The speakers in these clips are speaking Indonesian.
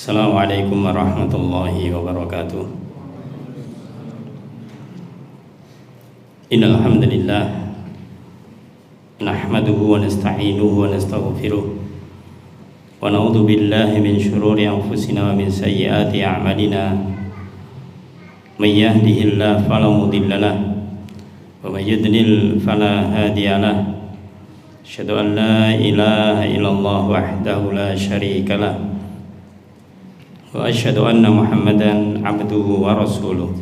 Assalamualaikum warahmatullahi wabarakatuh. Innal hamdalillah nahmaduhu wa nasta'inuhu wa nastaghfiruh wa na'udzu billahi min shururi anfusina wa min sayyiati a'malina. May yahdihillahu fala mudilla lahu wa may yudlil fala hadiya lahu. Asyhadu an la ilaha illallah wahdahu la syarika lahu wa asyhadu anna Muhammadan abduhu wa rasuluh.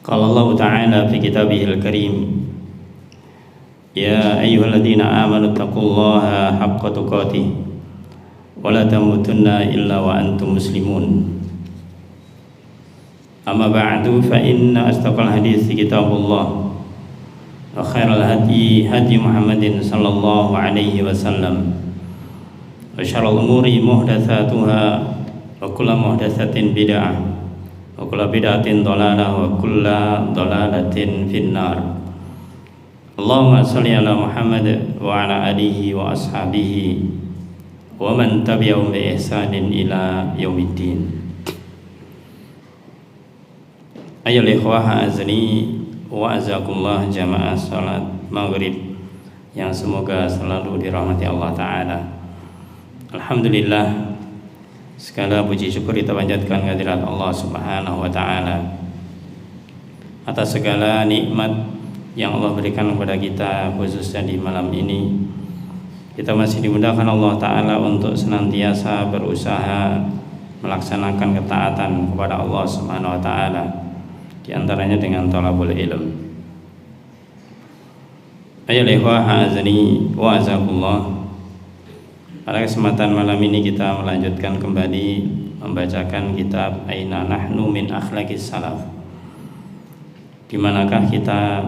Qala Allah Ta'ala fi kitabihil karim, ya ayyuhalladzina amanu taqullaha haqqa tuqatih wa la tamutunna illa wa antum muslimun. Amma ba'du, fa inna astaqal hadits kitabullah wa khairal hadi hadi Muhammadin sallallahu alaihi wasallam wa syarrul umuri muhdatsatuha wa kullu muhdatsatin bid'ah wa kullu bid'atin dhalalah wa kullu dhalalatin finnar. Allahumma shalli ala Muhammad wa ala alihi wa ashabihi wa man tabi'ahum bi ihsanin ila yaumiddin. Ayyuhal ikhwah azni wa azakumullah jamaah salat maghrib yang semoga selalu dirahmati Allah Ta'ala. Alhamdulillah, segala puji syukur kita panjatkan kehadirat Allah Subhanahu wa Ta'ala atas segala nikmat yang Allah berikan kepada kita, khususnya di malam ini. Kita masih dimudahkan Allah Ta'ala untuk senantiasa berusaha melaksanakan ketaatan kepada Allah Subhanahu wa Ta'ala, di antaranya dengan thalabul ilm. Ayyuhal ikhwah a'azzani wa azakumullah. Pada kesempatan malam ini kita melanjutkan kembali membacakan kitab Aina Nahnu min Akhlaqis Salaf. Di manakah kita,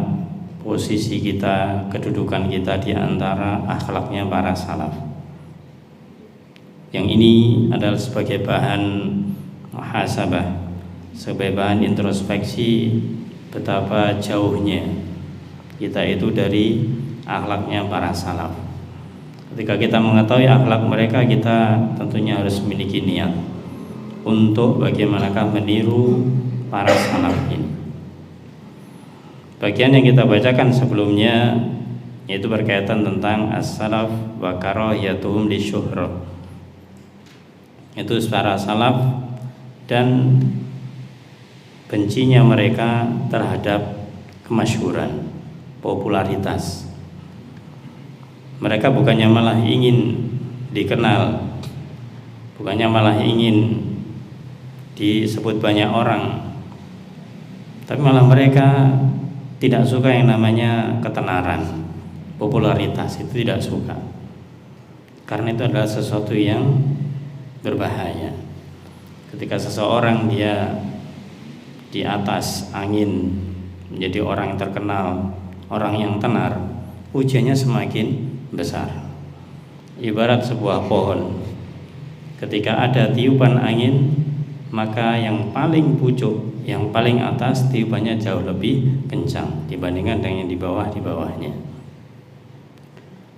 posisi kita, kedudukan kita di antara akhlaknya para salaf. Yang ini adalah sebagai bahan muhasabah, sebagai bahan introspeksi betapa jauhnya kita itu dari akhlaknya para salaf. Ketika kita mengetahui akhlak mereka, kita tentunya harus memiliki niat untuk bagaimanakah meniru para salaf ini. Bagian yang kita bacakan sebelumnya yaitu berkaitan tentang as-salaf wa karahiyatuhum lisyuhrah. Itu para salaf dan bencinya mereka terhadap kemasyhuran, popularitas. Mereka bukannya malah ingin dikenal, bukannya malah ingin disebut banyak orang, tapi malah mereka tidak suka yang namanya ketenaran, popularitas itu tidak suka. Karena itu adalah sesuatu yang berbahaya. Ketika seseorang dia di atas angin menjadi orang yang terkenal, orang yang tenar, ujiannya semakin besar. Ibarat sebuah pohon, ketika ada tiupan angin, maka yang paling pucuk, yang paling atas tiupannya jauh lebih kencang dibandingkan dengan yang di bawahnya.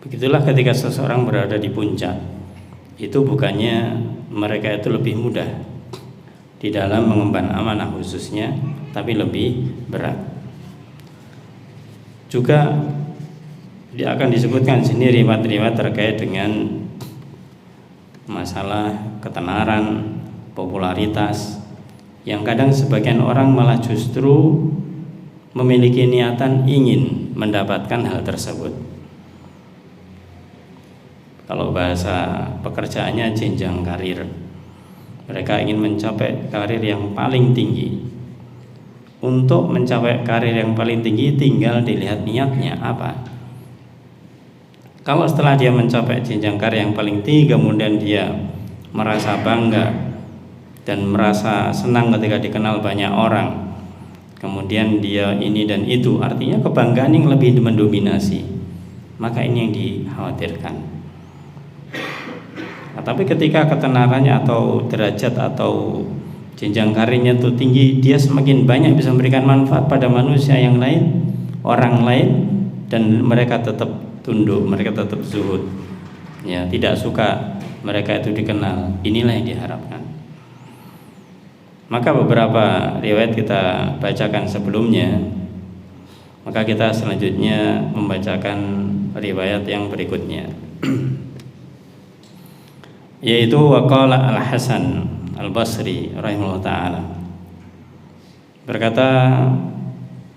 Begitulah ketika seseorang berada di puncak, itu bukannya mereka itu lebih mudah di dalam mengemban amanah khususnya, tapi lebih berat. Juga dia akan disebutkan sini riwayat-riwayat terkait dengan masalah ketenaran, popularitas, yang kadang sebagian orang malah justru memiliki niatan ingin mendapatkan hal tersebut. Kalau bahasa pekerjaannya jenjang karir, mereka ingin mencapai karir yang paling tinggi. Untuk mencapai karir yang paling tinggi tinggal dilihat niatnya apa. Kalau setelah dia mencapai jenjang karir yang paling tinggi, kemudian dia merasa bangga dan merasa senang ketika dikenal banyak orang, kemudian dia ini dan itu, artinya kebanggaan yang lebih mendominasi, maka ini yang dikhawatirkan. Nah, tapi ketika ketenarannya atau derajat atau jenjang karirnya itu tinggi, dia semakin banyak bisa memberikan manfaat pada manusia yang lain, orang lain, dan mereka tetap tunduk, mereka tetap zuhud, ya, tidak suka mereka itu dikenal. Inilah yang diharapkan. Maka beberapa riwayat kita bacakan sebelumnya, maka kita selanjutnya membacakan riwayat yang berikutnya. Yaitu waqala Al-Hasan Al-Basri rahimahullah ta'ala, berkata,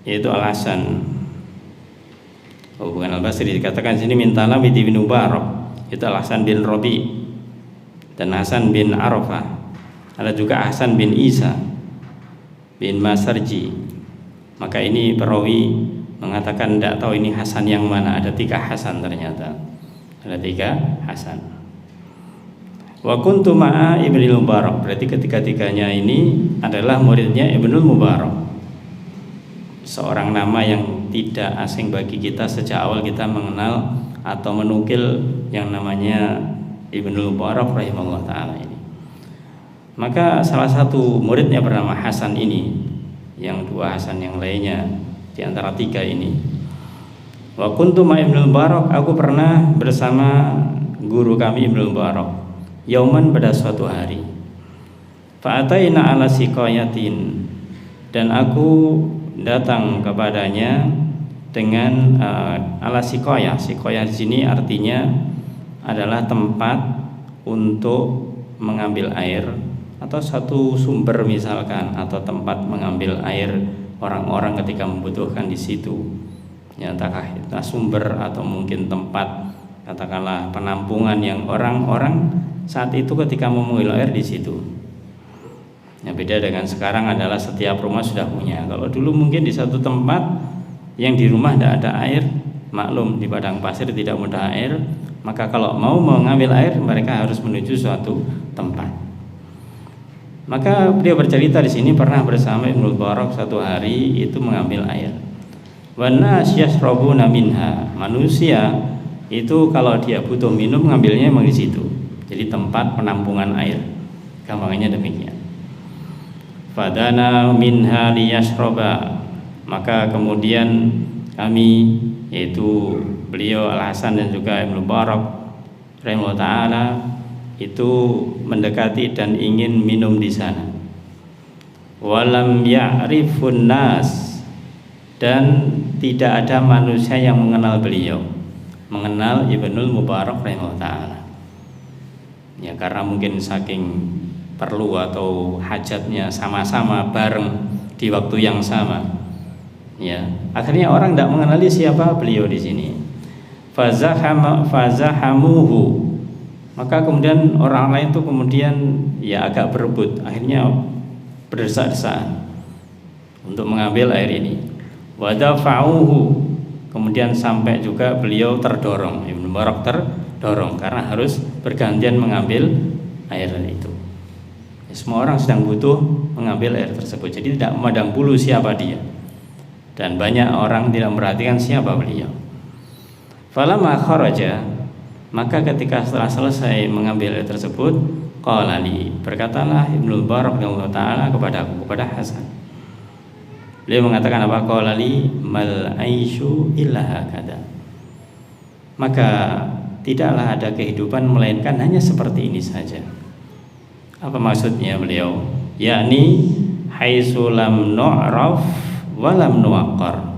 yaitu Al-Hasan, bukan Al-Basri, dikatakan sini mintalah bin Mubarak, itu Al-Hasan bin Rabi dan Hasan bin Arafah. Ada juga Hasan bin Isa bin Masarji. Maka ini perawi mengatakan tidak tahu ini Hasan yang mana. Ada 3 Hasan ternyata. Ada 3 Hasan. Wa kuntu ma'a Ibnul Mubarak. Berarti ketiga-tiganya ini adalah muridnya Ibnul Mubarak. Seorang nama yang tidak asing bagi kita sejak awal kita mengenal atau menukil yang namanya Ibnul Mubarak rahimahullah ta'ala ini. Maka salah satu muridnya bernama Hasan ini, yang 2 Hasan yang lainnya di antara 3 ini. Wa kuntu ma Ibnul Mubarak, aku pernah bersama guru kami Ibnul Mubarak, yauman, pada suatu hari. Fa ataina ala siqayatin, dan aku datang kepadanya dengan ala siqayah. Siqayah di sini artinya adalah tempat untuk mengambil air, atau satu sumber misalkan, atau tempat mengambil air orang-orang ketika membutuhkan di situ. Ya, entahkah itu sumber atau mungkin tempat, katakanlah penampungan yang orang-orang saat itu ketika mau mengambil air di situ. Ya, beda dengan sekarang adalah setiap rumah sudah punya. Kalau dulu mungkin di satu tempat yang di rumah tidak ada air, maklum di padang pasir tidak mudah air, maka kalau mau mengambil air mereka harus menuju suatu tempat. Maka beliau bercerita di sini pernah bersama Ibnul Mubarak satu hari itu mengambil air. Wan nas yashrabuna minha, manusia itu kalau dia butuh minum ngambilnya memang di situ. Jadi tempat penampungan air. Gampangnya demikian. Fadana minha liyashraba, maka kemudian kami, yaitu beliau Al-Hasan dan juga Ibnul Mubarak rahimahullah ta'ala, itu mendekati dan ingin minum di sana. Walam ya'rifun nas, dan tidak ada manusia yang mengenal beliau, mengenal Ibnul Mubarak rahimahullah ta'ala. Ya, karena mungkin saking perlu atau hajatnya sama-sama bareng di waktu yang sama. Ya, akhirnya orang tidak mengenali siapa beliau di sini. Fazahamuhu, maka kemudian orang lain itu kemudian ya agak berebut, akhirnya berdesak-desakan untuk mengambil air ini. Wadafa'uhu, kemudian sampai juga beliau terdorong, Ibnu Mubarak terdorong karena harus bergantian mengambil air itu. Ya, semua orang sedang butuh mengambil air tersebut, jadi tidak memandang bulu siapa dia, dan banyak orang tidak memperhatikan siapa beliau. Falamma kharaja, maka ketika setelah selesai mengambil air tersebut, qala li, berkatalah Ibnul Mubarak radhiyallahu ta'ala kepadaku, kepada Hasan. Beliau mengatakan apa? Qala li mal aisyu illa hakada, maka tidaklah ada kehidupan melainkan hanya seperti ini saja. Apa maksudnya beliau? Yakni haitsu lam nu'raf wa lam nuwaqqar,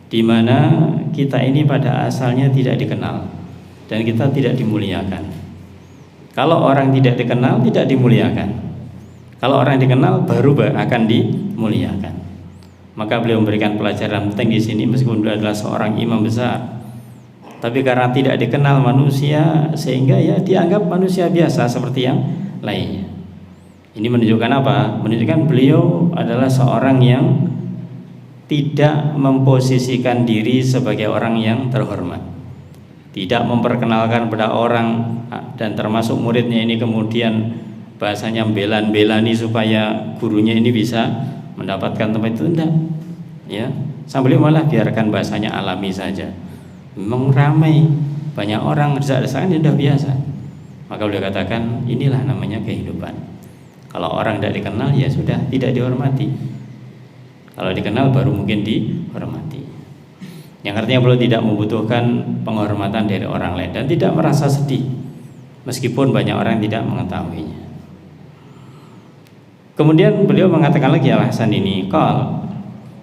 di mana kita ini pada asalnya tidak dikenal dan kita tidak dimuliakan. Kalau orang tidak dikenal tidak dimuliakan. Kalau orang dikenal baru akan dimuliakan. Maka beliau memberikan pelajaran penting di sini, meskipun beliau adalah seorang imam besar, tapi karena tidak dikenal manusia sehingga ya dianggap manusia biasa seperti yang lainnya. Ini menunjukkan apa? Menunjukkan beliau adalah seorang yang tidak memposisikan diri sebagai orang yang terhormat, tidak memperkenalkan pada orang, dan termasuk muridnya ini kemudian bahasanya belan-belani supaya gurunya ini bisa mendapatkan tempat itu, enggak ya, sambil malah biarkan bahasanya alami saja. Memang ramai, banyak orang desak-desakan, sudah biasa. Maka beliau katakan inilah namanya kehidupan. Kalau orang tidak dikenal ya sudah tidak dihormati. Kalau dikenal baru mungkin dihormati. Yang artinya beliau tidak membutuhkan penghormatan dari orang lain dan tidak merasa sedih meskipun banyak orang tidak mengetahuinya. Kemudian beliau mengatakan lagi Al-Hasan ini, qal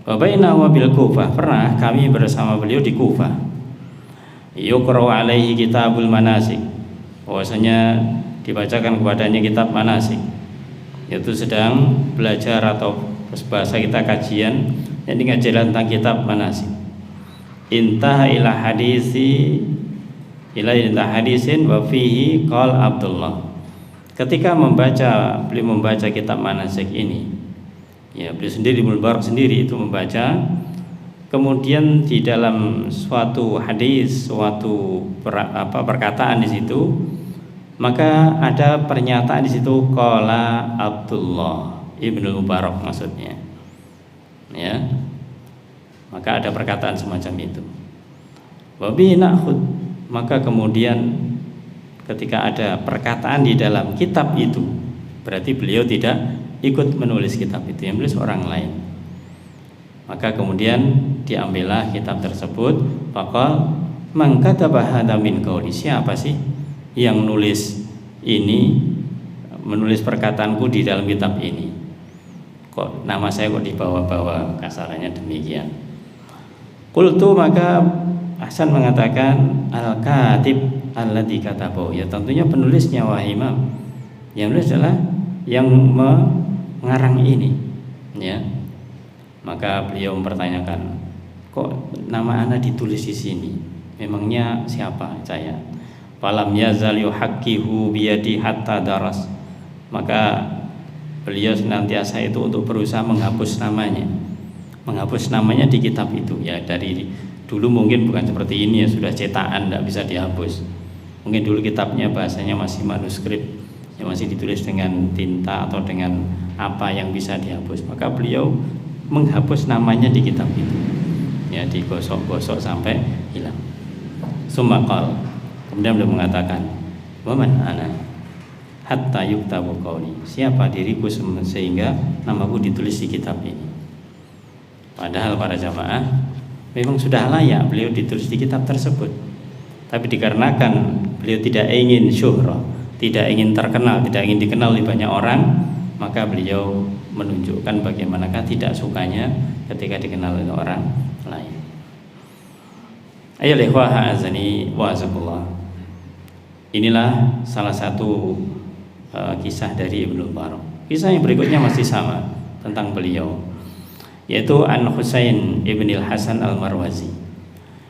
wa baina wa bil Kufah, pernah kami bersama beliau di Kufah, yuqra'u alaihi kitabul manasik, bahwasanya dibacakan kepadanya kitab manasik, yaitu sedang belajar atau bahasa kita kajian yang ngajaran tentang kitab manasik. Intaha ila hadisin wa fihi qal Abdullah. Ketika beliau membaca kitab manasik ini, ya beliau sendiri Mubarak sendiri itu membaca, kemudian di dalam suatu hadis, suatu perkataan di situ, maka ada pernyataan di situ qala Abdullah Ibnu Mubarak maksudnya, ya, maka ada perkataan semacam itu. Wabi na'khud, maka kemudian ketika ada perkataan di dalam kitab itu, berarti beliau tidak ikut menulis kitab itu, yang menulis orang lain. Maka kemudian diambillah kitab tersebut. Faqal man kataba hadza min qauli, siapa sih yang nulis ini, menulis perkataanku di dalam kitab ini? Kok nama saya kok dibawa-bawa, kasarannya demikian. Qultu, maka Hasan mengatakan al-katib alladzi katabahu, ya tentunya penulisnya wahai Imam, yang menulis adalah yang mengarang ini, ya. Maka beliau mempertanyakan, kok nama ana ditulis di sini, memangnya siapa saya? Falam yazal yuhaqqihu biyadi hatta daras, maka beliau senantiasa itu untuk berusaha menghapus namanya di kitab itu, ya. Dari dulu mungkin bukan seperti ini, ya sudah cetakan, tidak bisa dihapus. Mungkin dulu kitabnya bahasanya masih manuskrip, yang masih ditulis dengan tinta atau dengan apa yang bisa dihapus. Maka beliau menghapus namanya di kitab itu, ya, digosok-gosok sampai hilang. Summa qala, kemudian beliau mengatakan, waman ana hatta yuktabu qauli, siapa diriku sehingga namaku ditulis di kitab ini. Padahal para jamaah memang sudah layak beliau ditulis di kitab tersebut, tapi dikarenakan beliau tidak ingin syuhrah, tidak ingin terkenal, tidak ingin dikenal oleh banyak orang, maka beliau menunjukkan bagaimanakah tidak sukanya ketika dikenal oleh orang lain. Ayo ikhwah azani wa azakullah. Inilah salah satu kisah dari Ibnu Mubarak. Kisah yang berikutnya masih sama tentang beliau, yaitu An Husain ibn Hasan al-Marwazi.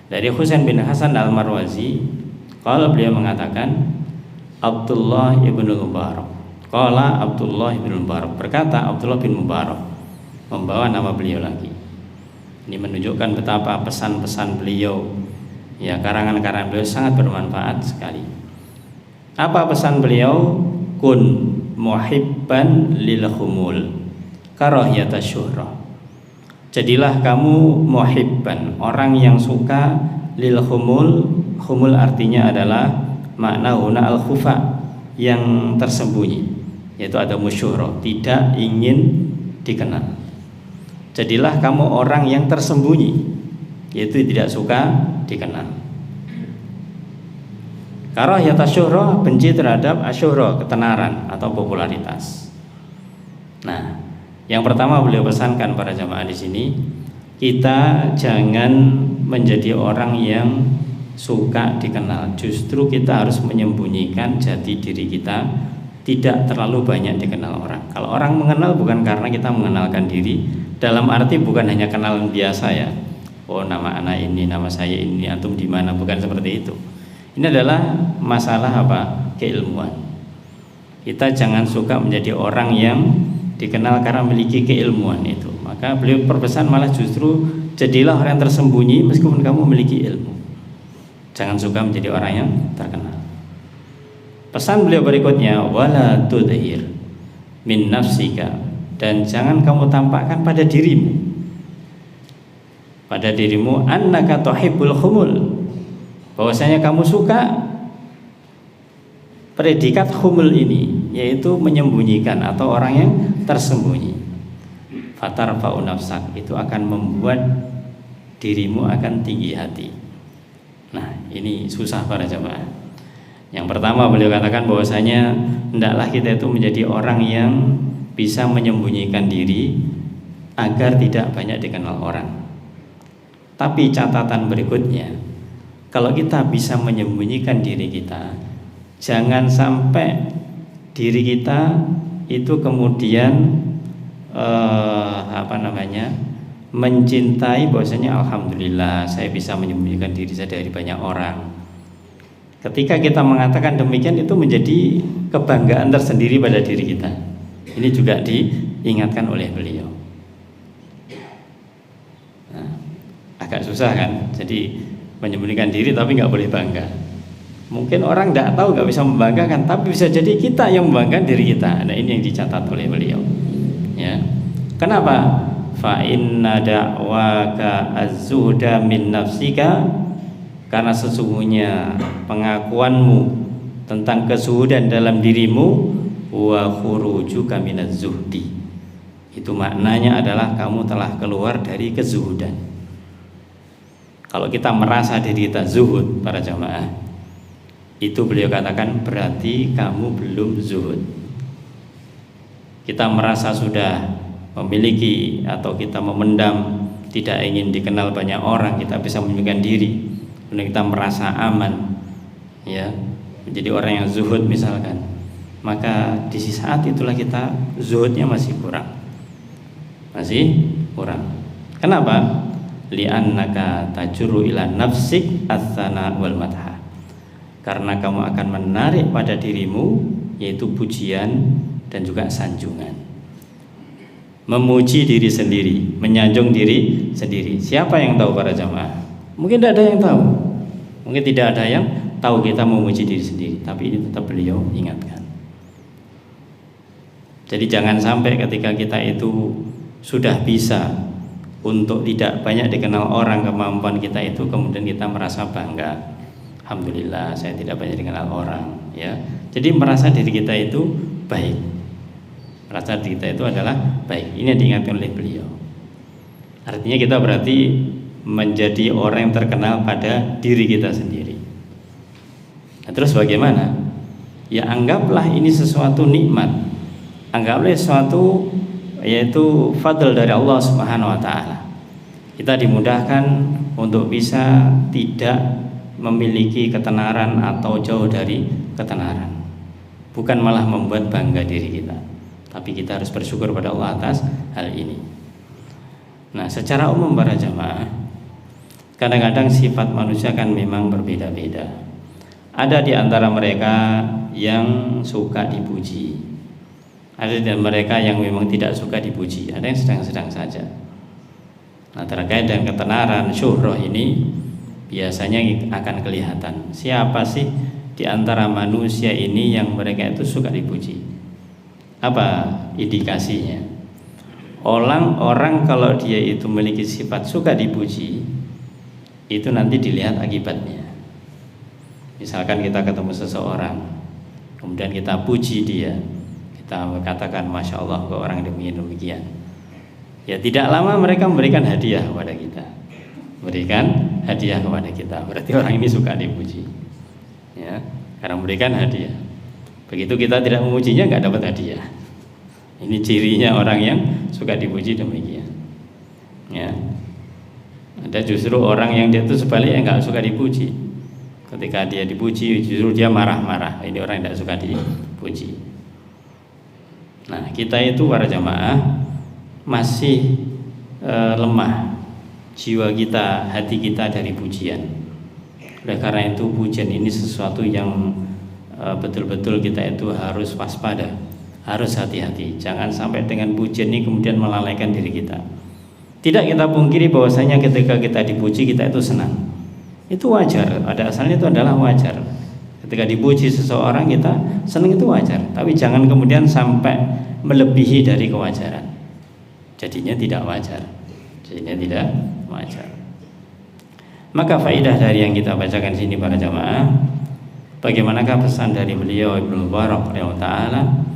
Dari Husain bin Hasan al-Marwazi, kalau beliau mengatakan Abdullah ibn Mubarak, qala Abdullah ibn Mubarak, berkata Abdullah bin Mubarak, membawa nama beliau lagi. Ini menunjukkan betapa pesan-pesan beliau, ya, karangan-karangan beliau sangat bermanfaat sekali. Apa pesan beliau? Kun muhibban lil khumul karahiyata syuhrah. Jadilah kamu muhibban, orang yang suka, lil khumul. Khumul artinya adalah makna huna al khufa, yang tersembunyi, yaitu ada musyuhrah, tidak ingin dikenal. Jadilah kamu orang yang tersembunyi, yaitu tidak suka dikenal. Karahiyata syuhrah, benci terhadap asyuhrah, ketenaran atau popularitas. Nah, yang pertama beliau pesankan para jamaah di sini, kita jangan menjadi orang yang suka dikenal. Justru kita harus menyembunyikan jati diri kita, tidak terlalu banyak dikenal orang. Kalau orang mengenal bukan karena kita mengenalkan diri, dalam arti bukan hanya kenalan biasa, ya. Oh, nama anak ini, nama saya ini, antum di mana, bukan seperti itu. Ini adalah masalah apa? Keilmuan. Kita jangan suka menjadi orang yang dikenal karena memiliki keilmuan itu. Maka beliau berpesan malah justru jadilah orang yang tersembunyi meskipun kamu memiliki ilmu. Jangan suka menjadi orang yang terkenal. Pesan beliau berikutnya, wala tudhir min nafsika, dan jangan kamu tampakkan pada dirimu, annaka tuhibbul khumul, bahwasanya kamu suka predikat khumul ini, yaitu menyembunyikan atau orang yang tersembunyi. Fatarfa'u nafsak, itu akan membuat dirimu akan tinggi hati. Nah, ini susah para jamaah. Yang pertama beliau katakan bahwasanya hendaklah kita itu menjadi orang yang bisa menyembunyikan diri agar tidak banyak dikenal orang. Tapi catatan berikutnya, kalau kita bisa menyembunyikan diri kita, jangan sampai diri kita itu kemudian mencintai bahwasanya alhamdulillah saya bisa menyembunyikan diri saya dari banyak orang. Ketika kita mengatakan demikian, itu menjadi kebanggaan tersendiri pada diri kita. Ini juga diingatkan oleh beliau. Nah, agak susah kan? Jadi menyembunyikan diri tapi nggak boleh bangga. Mungkin orang nggak tahu, nggak bisa membanggakan, tapi bisa jadi kita yang membanggakan diri kita. Nah, ini yang dicatat oleh beliau. Ya, kenapa? Fa inna da'waka az-zuhda min nafsika, karena sesungguhnya pengakuanmu tentang kezuhudan dalam dirimu wa khurujuka minaz zuhdi, itu maknanya adalah kamu telah keluar dari kezuhudan. Kalau kita merasa diri kita zuhud, para jamaah, itu beliau katakan berarti kamu belum zuhud. Kita merasa sudah memiliki atau kita memendam, tidak ingin dikenal banyak orang, kita bisa menyembunyikan diri, kemudian kita merasa aman, ya, menjadi orang yang zuhud misalkan, maka di saat itulah kita zuhudnya masih kurang. Kenapa? Li'annaka tajurru ila nafsik ats-tsana wal madha, karena kamu akan menarik pada dirimu yaitu pujian dan juga sanjungan. Memuji diri sendiri, menyanjung diri sendiri. Siapa yang tahu para jamaah? Mungkin tidak ada yang tahu, mungkin tidak ada yang tahu kita memuji diri sendiri, tapi ini tetap beliau ingatkan. Jadi jangan sampai ketika kita itu sudah bisa untuk tidak banyak dikenal orang kemampuan kita itu, kemudian kita merasa bangga, alhamdulillah saya tidak banyak dikenal orang, ya. Jadi merasa diri kita itu baik, merasa diri kita itu adalah baik. Ini yang diingatkan oleh beliau. Artinya kita berarti menjadi orang yang terkenal pada diri kita sendiri. Nah, terus bagaimana? Ya anggaplah ini sesuatu nikmat, anggaplah sesuatu yaitu fadl dari Allah Subhanahu wa taala. Kita dimudahkan untuk bisa tidak memiliki ketenaran atau jauh dari ketenaran. Bukan malah membuat bangga diri kita, tapi kita harus bersyukur pada Allah atas hal ini. Nah, secara umum para jamaah, kadang-kadang sifat manusia kan memang berbeda-beda. Ada di antara mereka yang suka dipuji, ada di mereka yang memang tidak suka dipuji, ada yang sedang-sedang saja. Nah, terkait dengan ketenaran syuhrah ini biasanya akan kelihatan siapa sih di antara manusia ini yang mereka itu suka dipuji. Apa indikasinya? Orang kalau dia itu memiliki sifat suka dipuji, itu nanti dilihat akibatnya. Misalkan kita ketemu seseorang, kemudian kita puji dia, kita katakan Masya Allah ke orang demikian. Ya tidak lama mereka memberikan hadiah kepada kita, berarti orang ini suka dipuji, ya, karena memberikan hadiah. Begitu kita tidak memujinya, nggak dapat hadiah. Ini cirinya orang yang suka dipuji demikian, ya. Ada justru orang yang dia itu sebaliknya nggak suka dipuji. Ketika dia dipuji justru dia marah-marah. Ini orang yang tidak suka dipuji. Nah, kita itu para jamaah masih lemah jiwa kita, hati kita dari pujian. Oleh karena itu pujian ini sesuatu yang betul-betul kita itu harus waspada, harus hati-hati. Jangan sampai dengan pujian ini kemudian melalaikan diri kita. Tidak kita pungkiri bahwasanya ketika kita dipuji kita itu senang. Itu wajar, pada asalnya itu adalah wajar. Ketika dipuji seseorang kita senang, itu wajar. Tapi jangan kemudian sampai melebihi dari kewajaran. Jadinya tidak wajar. Maka faidah dari yang kita bacakan sini para jamaah, bagaimanakah pesan dari beliau Ibnu Mubarak ta'ala,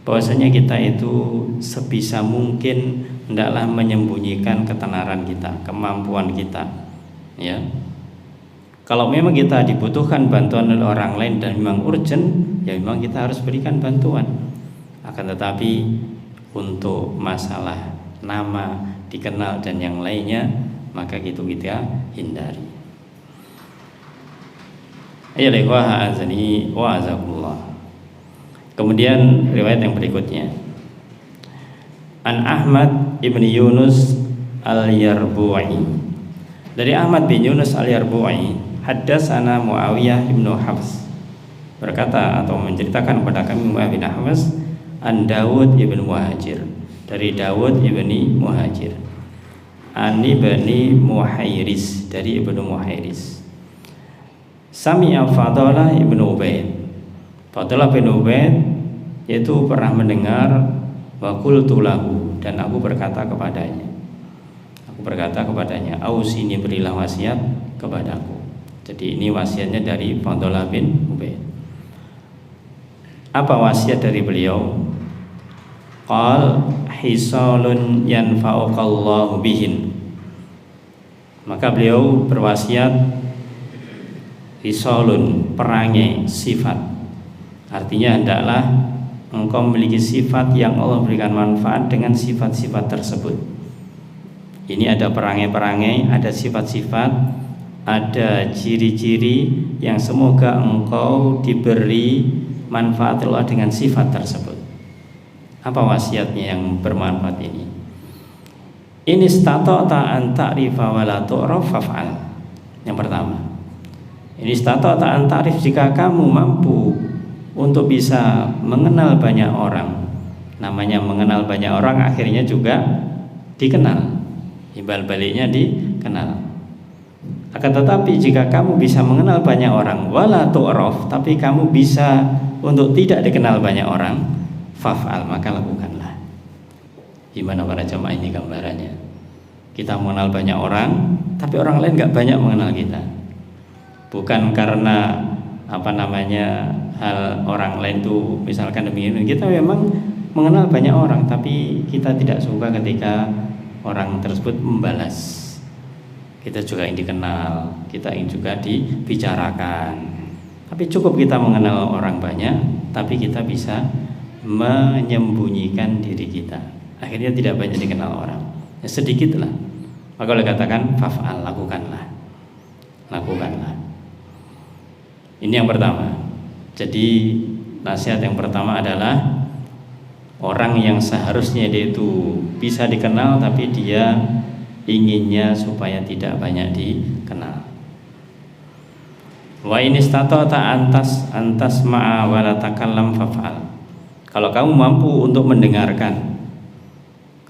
bahwasanya kita itu sebisa mungkin hendaklah menyembunyikan ketenaran kita, kemampuan kita, ya. Kalau memang kita dibutuhkan bantuan oleh orang lain dan memang urgent, ya memang kita harus berikan bantuan. Akan tetapi untuk masalah nama, dikenal dan yang lainnya, maka itu kita hindari. Ayyuhal azani wa azakumullah. Kemudian riwayat yang berikutnya, An Ahmad ibn Yunus al-Yarbu'i, dari Ahmad bin Yunus al-Yarbu'i, haddatsana Muawiyah ibn Hafs, berkata atau menceritakan kepada kami Muawiyah bin Hafs, an Dawud ibn Muhajir, dari Dawud ibni Muhajir, an ibni Muhairis, dari ibnu Muhairis, sami'a Fadalah ibnu Ubaid, Fadalah bin Ubaid yaitu pernah mendengar, wa qultu lahu, dan aku berkata kepadanya, ausini, berilah wasiat kepadaku. Jadi ini wasiatnya dari Fadalah bin Ubaid. Apa wasiat dari beliau? Qal hisalun yanfa'ukallahu bihin. Maka beliau berwasiat, hisalun, perangai, sifat. Artinya hendaklah engkau memiliki sifat yang Allah berikan manfaat dengan sifat-sifat tersebut. Ini ada perangai-perangai, ada sifat-sifat, ada ciri-ciri yang semoga engkau diberi manfaat Allah dengan sifat tersebut. Apa wasiatnya yang bermanfaat ini? Ini stata'ta an ta'rifa wa la tu'raf faf'al. Yang pertama, ini stata'ta an ta'rif, jika kamu mampu untuk bisa mengenal banyak orang. Namanya mengenal banyak orang akhirnya juga dikenal, imbal baliknya dikenal. Akan tetapi jika kamu bisa mengenal banyak orang, wala tu'raf, tapi kamu bisa untuk tidak dikenal banyak orang, faf'al, maka lakukanlah. Gimana para jamaah ini gambarannya? Kita mengenal banyak orang, tapi orang lain gak banyak mengenal kita. Bukan karena hal orang lain tuh misalkan demikian. Kita memang mengenal banyak orang, tapi kita tidak suka ketika orang tersebut membalas. Kita juga ingin dikenal, kita ingin juga dibicarakan. Tapi cukup kita mengenal orang banyak, tapi kita bisa menyembunyikan diri kita. Akhirnya tidak banyak dikenal orang, ya sedikitlah. Maka boleh katakan faf'al, lakukanlah. Ini yang pertama. Jadi nasihat yang pertama adalah orang yang seharusnya dia itu bisa dikenal, tapi dia inginnya supaya tidak banyak dikenal. Wa in istata'ta antas ma'a wa la takallam faf'al. Kalau kamu mampu untuk mendengarkan,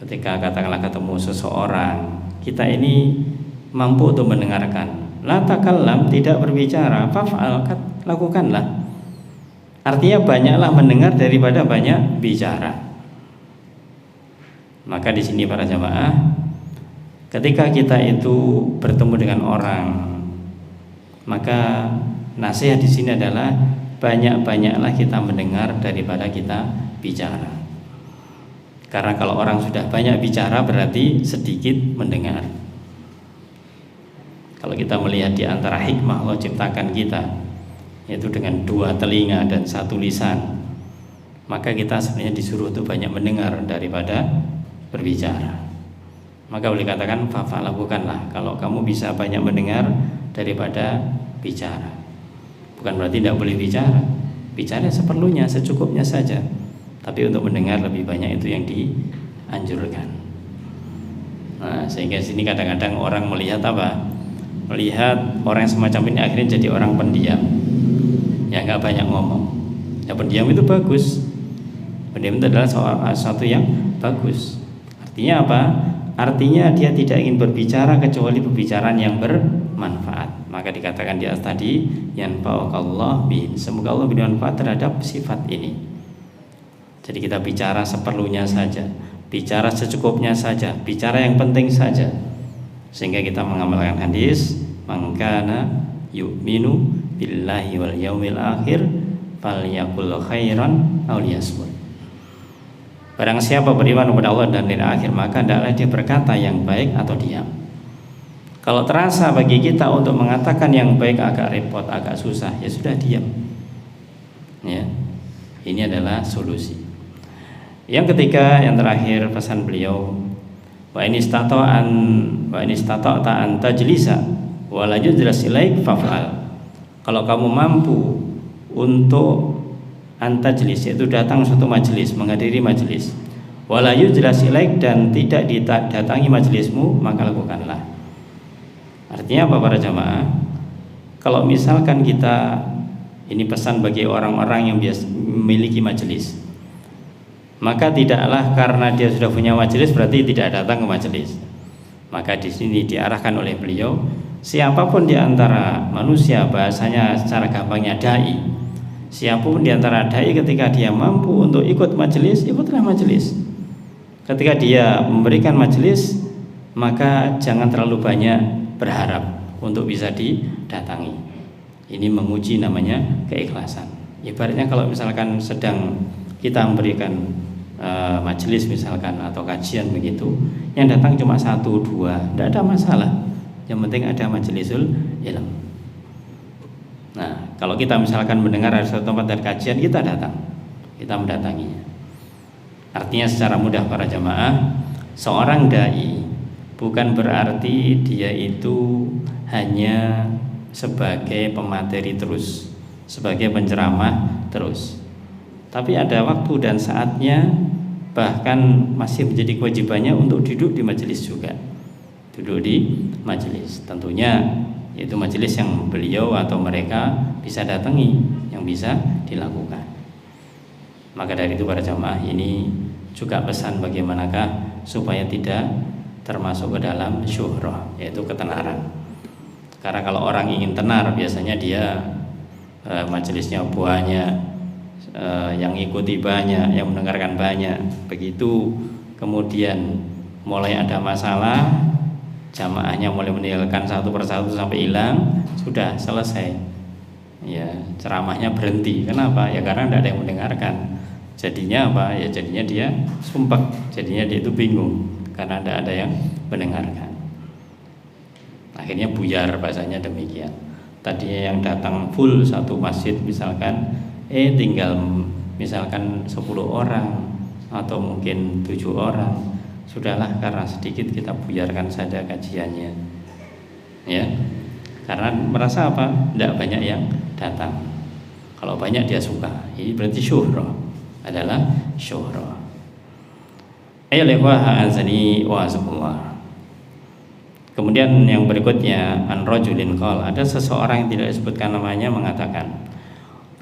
ketika katakanlah ketemu seseorang, kita ini mampu untuk mendengarkan, la takallam, tidak berbicara, faf'al, lakukanlah. Artinya banyaklah mendengar daripada banyak bicara. Maka di sini para jamaah, ketika kita itu bertemu dengan orang, maka nasihat di sini adalah banyak-banyaklah kita mendengar daripada kita bicara. Karena kalau orang sudah banyak bicara berarti sedikit mendengar. Kalau kita melihat di antara hikmah Allah ciptakan kita, yaitu dengan 2 telinga dan 1 lisan, maka kita sebenarnya disuruh untuk banyak mendengar daripada berbicara. Maka boleh katakan fa'al, lakukanlah. Kalau kamu bisa banyak mendengar daripada bicara. Bukan berarti tidak boleh bicara. Bicara seperlunya, secukupnya saja. Tapi untuk mendengar lebih banyak, itu yang dianjurkan. Nah, sehingga sini kadang-kadang orang melihat apa? Melihat orang semacam ini akhirnya jadi orang pendiam, ya nggak banyak ngomong. Ya pendiam itu bagus. Pendiam itu adalah sesuatu yang bagus. Artinya apa? Artinya dia tidak ingin berbicara kecuali pembicaraan yang bermanfaat. Maka dikatakan di atas tadi, yanfa'ukallah bihi, semoga Allah beri manfaat terhadap sifat ini. Jadi kita bicara seperlunya saja, bicara secukupnya saja, bicara yang penting saja, sehingga kita mengamalkan hadis, man kana yu'minu billahi wal yaumil akhir falyaqul khairan aw liyasmut. Barang siapa beriman kepada Allah dan hari akhir, maka hendaklah dia berkata yang baik atau diam. Kalau terasa bagi kita untuk mengatakan yang baik agak repot, agak susah, ya sudah diam. Ya, ini adalah solusi. Yang ketiga, yang terakhir pesan beliau, wa in istata'ta an tajlisa wa la yujlas ilaik faf'al. Kalau kamu mampu untuk antajlis, yaitu datang suatu majelis, menghadiri majelis, wa la yujlas ilaik, dan tidak didatangi majelismu, maka lakukanlah. Artinya apa para jamaah? Kalau misalkan kita, ini pesan bagi orang-orang yang biasa memiliki majelis, maka tidaklah karena dia sudah punya majelis berarti tidak datang ke majelis. Maka di sini diarahkan oleh beliau, siapapun di antara manusia, bahasanya secara gampangnya dai, siapapun di antara dai ketika dia mampu untuk ikut majelis, ikutlah majelis. Ketika dia memberikan majelis, maka jangan terlalu banyak berharap untuk bisa didatangi. Ini menguji namanya keikhlasan. Ibaratnya kalau misalkan sedang kita memberikan majelis misalkan atau kajian begitu, yang datang cuma 1, 2, tidak ada masalah. Yang penting ada majelisul ilm. Nah, kalau kita misalkan mendengar ada suatu tempat dari kajian, kita datang, kita mendatanginya. Artinya secara mudah para jamaah, seorang dai bukan berarti dia itu hanya sebagai pemateri terus, sebagai penceramah terus. Tapi ada waktu dan saatnya, bahkan masih menjadi kewajibannya untuk duduk di majelis juga. Duduk di majelis, tentunya yaitu majelis yang beliau atau mereka bisa datangi, yang bisa dilakukan. Maka dari itu para jamaah, ini juga pesan bagaimanakah supaya tidak termasuk ke dalam syuhrah, yaitu ketenaran. Karena kalau orang ingin tenar, biasanya dia majelisnya banyak, yang ikuti banyak, yang mendengarkan banyak. Begitu kemudian mulai ada masalah, jamaahnya mulai meninggalkan satu persatu sampai hilang, sudah selesai. Ya, ceramahnya berhenti. Kenapa? Ya karena tidak ada yang mendengarkan. Jadinya apa? Ya jadinya dia sumpah, jadinya dia itu bingung karena tidak ada yang mendengarkan. Akhirnya buyar, bahasanya demikian. Tadinya yang datang full satu masjid misalkan, tinggal misalkan 10 orang atau mungkin 7 orang. Sudahlah, karena sedikit kita buyarkan saja kajiannya. Ya. Karena merasa apa? Tidak banyak yang datang. Kalau banyak dia suka. Ini berarti syuhrah, adalah syuhrah. Ayo lewah azani wa azakumullah. Kemudian yang berikutnya, an rajulin qala, ada seseorang yang tidak disebutkan namanya mengatakan,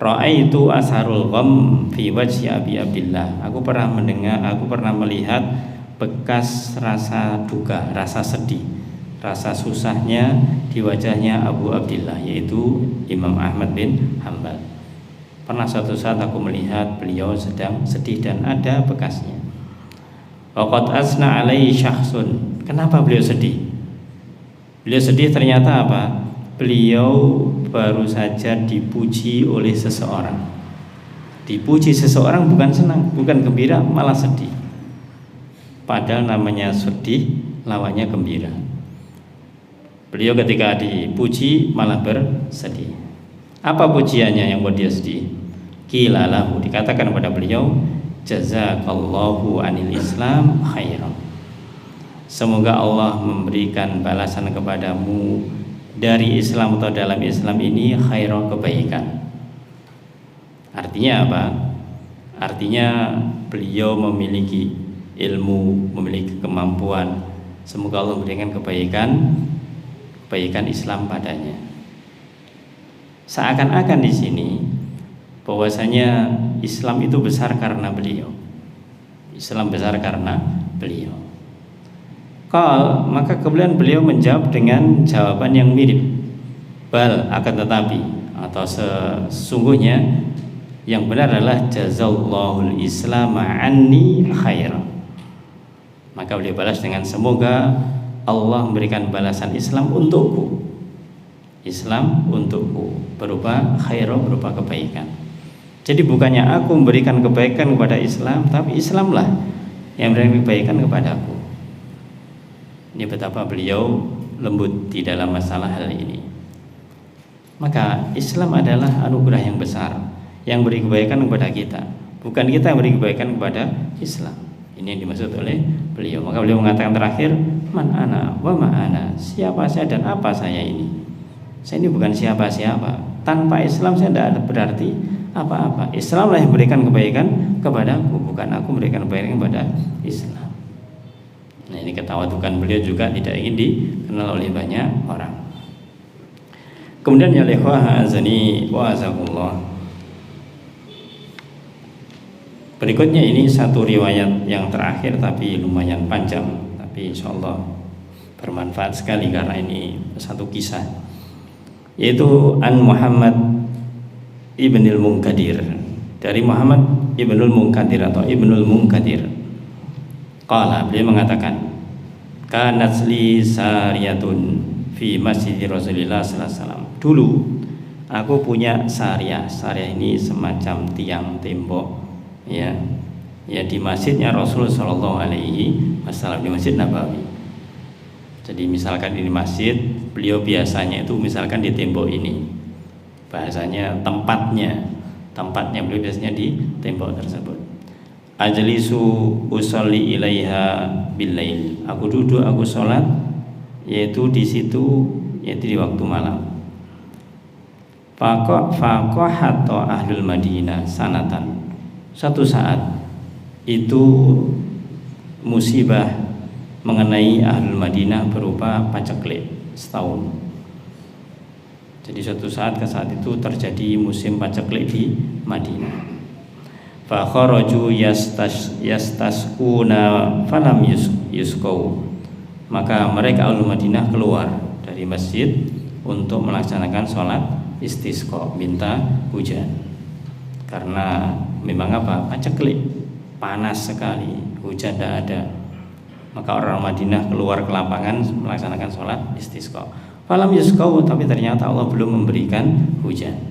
ra'aitu asharul gham fi wajhi Abi Abdillah. Aku pernah melihat bekas rasa duka, rasa sedih, rasa susahnya di wajahnya Abu Abdillah, yaitu Imam Ahmad bin Hanbal. Pernah suatu saat aku melihat beliau sedang sedih dan ada bekasnya. Waqad asna alaihi syakhsun. Kenapa beliau sedih? Beliau sedih ternyata apa? Beliau baru saja dipuji oleh seseorang. Dipuji seseorang bukan senang, bukan gembira, malah sedih. Padahal namanya sedih, lawannya gembira. Beliau ketika dipuji malah bersedih. Apa pujiannya yang buat dia sedih? Qila lahu, dikatakan kepada beliau, jazakallahu anil Islam khairan. Semoga Allah memberikan balasan kepadamu dari Islam atau dalam Islam ini khairan, kebaikan. Artinya apa? Artinya beliau memiliki ilmu, memiliki kemampuan. Semoga Allah memberikan kebaikan Islam padanya. Seakan-akan di sini bahwasanya Islam itu besar karena beliau. Islam besar karena beliau. Maka kemudian beliau menjawab dengan jawaban yang mirip. Bal, akan tetapi, atau sesungguhnya yang benar adalah jazallahul Islam anni khairan. Maka beliau balas dengan semoga Allah memberikan balasan Islam untukku. Islam untukku berupa khairan, berupa kebaikan. Jadi bukannya aku memberikan kebaikan kepada Islam, tapi Islamlah yang memberikan kebaikan kepadaku. Ini betapa beliau lembut di dalam masalah hal ini. Maka Islam adalah anugerah yang besar yang beri kebaikan kepada kita, bukan kita yang beri kebaikan kepada Islam. Ini yang dimaksud oleh beliau. Maka beliau mengatakan terakhir, man ana wa ma ana, siapa saya dan apa saya ini. Saya ini bukan siapa-siapa. Tanpa Islam saya tidak berarti apa-apa. Islamlah yang memberikan kebaikan kepadaku, bukan aku memberikan kebaikan kepada Islam. Nah, ini ketawadukan beliau juga tidak ingin dikenal oleh banyak orang. Kemudian ya ikhwah azani wa azakumullah. Berikutnya ini satu riwayat yang terakhir tapi lumayan panjang, tapi insyaallah bermanfaat sekali karena ini satu kisah, yaitu an Muhammad ibnul Munkadir, dari Muhammad ibnul Munkadir atau ibnul Munkadir. Qala, beliau mengatakan, kanat li sariyatun fi masjid Rasulullah sallallahu alaihi wasallam. Dulu aku punya sariyah. Sariyah ini semacam tiang tembok, ya di masjidnya Rasul sallallahu alaihi wasallam, di Masjid Nabawi. Jadi misalkan ini masjid, beliau biasanya itu misalkan di tembok ini, bahasanya tempatnya beliau biasanya di tembok tersebut. Ajlisu usolli ilaiha billail, aku duduk, aku sholat yaitu di situ, yaitu di waktu malam. Faqahatta ahlul Madinah sanatan, satu saat itu musibah mengenai ahlul Madinah berupa paceklik setahun. Jadi suatu saat itu terjadi musim paceklik di Madinah. Fa kharaju yastasquna falam yusqau, maka mereka ahlul Madinah keluar dari masjid untuk melaksanakan sholat istisqa, minta hujan. Karena memang paceklik, panas sekali, hujan tidak ada. Maka orang Madinah keluar ke lapangan melaksanakan sholat istisqa. Falam yusqau, tapi ternyata Allah belum memberikan hujan.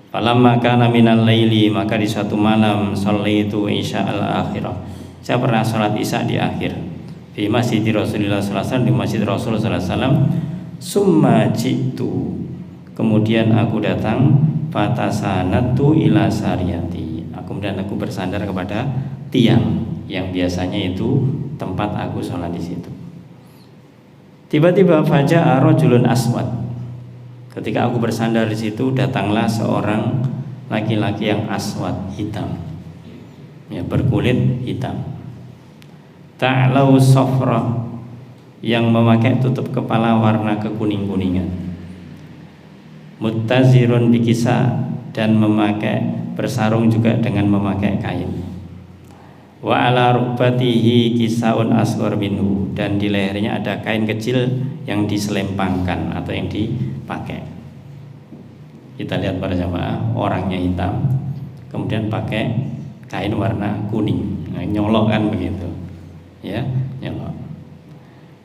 Falamma kana minal laili, maka di suatu malam shallaitu isya al-akhirah, saya pernah sholat isya di akhir, di masjid Rasulullah sallallahu alaihi wasallam, di masjid Rasul sallallahu alaihi wasallam. Summa jitu, kemudian aku datang, fatasanatu ila sariyati, kemudian aku bersandar kepada tiang yang biasanya itu tempat aku sholat di situ. Tiba-tiba faja'a rajulun aswad, ketika aku bersandar di situ datanglah seorang laki-laki yang aswad, hitam, ya, berkulit hitam. Ta'lau safrah, yang memakai tutup kepala warna kekuning-kuningan. Muttazirun bikisa, dan memakai bersarung juga dengan memakai kain. Wa ala rukbatihi kisaun asghar minhu, dan di lehernya ada kain kecil yang diselempangkan atau yang dipakai. Kita lihat para jamaah, orangnya hitam, kemudian pakai kain warna kuning, nyolok kan begitu, ya, nyolok.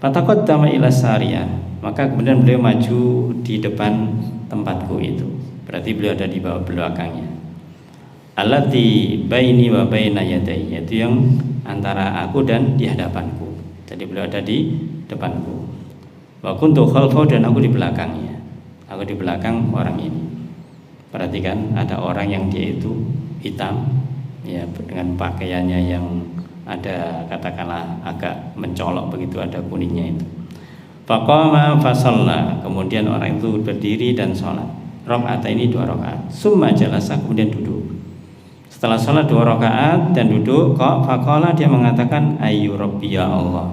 Fataqaddama ila sariyah, maka kemudian beliau maju di depan tempatku itu, berarti beliau ada di bawah belakangnya. Allati baini wa baina yadayya, yaitu yang antara aku dan di hadapanku. Jadi beliau ada di depanku. Wa kuntu khalfahu, dan aku di belakangnya. Aku di belakang orang ini. Perhatikan, ada orang yang dia itu hitam, ya, dengan pakaiannya yang ada katakanlah agak mencolok begitu, ada kuningnya itu. Faqama fasalla, kemudian orang itu berdiri dan sholat. Rakaat ini 2 rakaat. Summa jalasa, kemudian duduk. Setelah sholat 2 rakaat dan duduk, faqala, dia mengatakan ayyu rabbi ya Allah.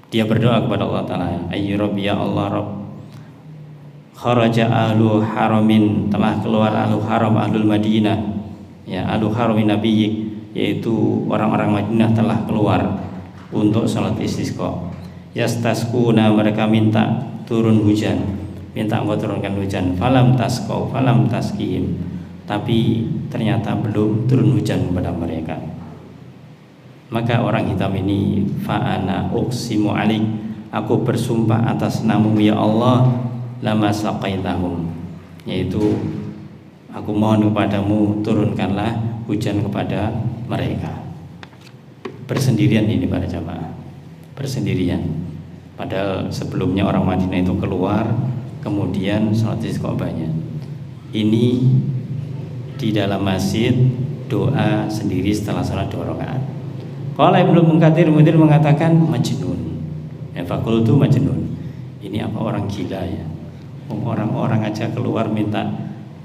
Dia berdoa kepada Allah Ta'ala, ayyu rabbi ya Allah Rabb. Kharaja ahlu haramin, telah keluar ahlu haram, ahlul Madinah, ya, ahlu haramin nabiyik, yaitu orang-orang Madinah telah keluar untuk sholat istisqa. Yastasquna, mereka minta turun hujan, minta engkau turunkan hujan. Falam tasqau, falam taskihim, tapi ternyata belum turun hujan kepada mereka. Maka orang hitam ini, fa'ana uqsimu alik, aku bersumpah atas namamu ya Allah, lama saqaitahum, yaitu aku mohon kepadamu turunkanlah hujan kepada mereka. Bersendirian ini para jamaah, bersendirian. Padahal sebelumnya orang Madinah itu keluar kemudian sholat istiqobahnya. Ini di dalam masjid doa sendiri setelah sholat 2 rakaat. Kalau Ibnu Munkatsir mengatakan majnun. Ya fakultu majnun. Ini apa orang gila ya? Orang-orang aja keluar minta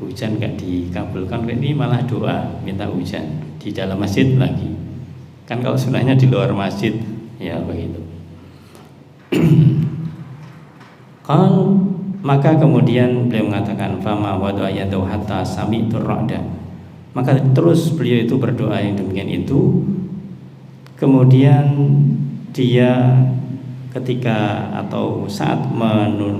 hujan gak dikabulkan, ini malah doa minta hujan di dalam masjid lagi. Kan kalau sunahnya di luar masjid ya begitu. Maka kemudian beliau mengatakan fama wadu ayatu hatta sami'tu ra'da. Maka terus beliau itu berdoa yang demikian itu. Kemudian dia ketika atau saat